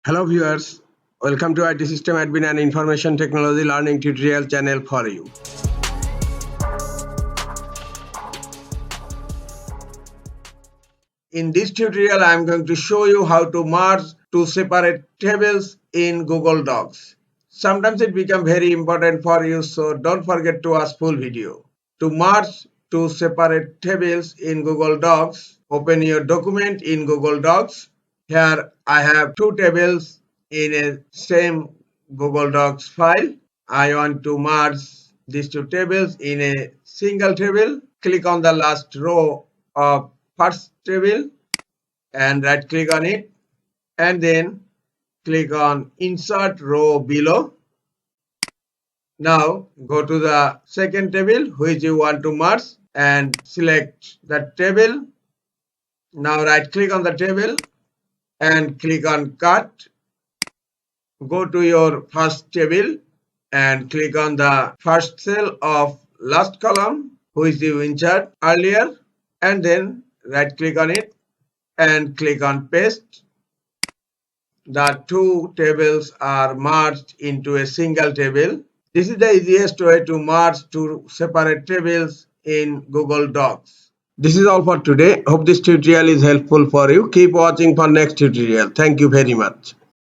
Hello viewers, welcome to IT System Admin and Information Technology Learning Tutorial channel for you. In this tutorial, I am going to show you how to merge two separate tables in Google Docs. Sometimes it becomes very important for you, so don't forget to watch full video. To merge two separate tables in Google Docs, open your document in Google Docs. Here I have two tables in a same Google Docs file. I want to merge these two tables in a single table. Click on the last row of first table and right click on it, and then click on insert row below. Now go to the second table which you want to merge and select that table. Now right click on the table and click on cut. Go to your first table and click on the first cell of last column which you insert earlier, and then right click on it and click on paste. The two tables are merged into a single table. This is the easiest way to merge two separate tables in Google Docs. This is all for today. Hope this tutorial is helpful for you. Keep watching for next tutorial. Thank you very much.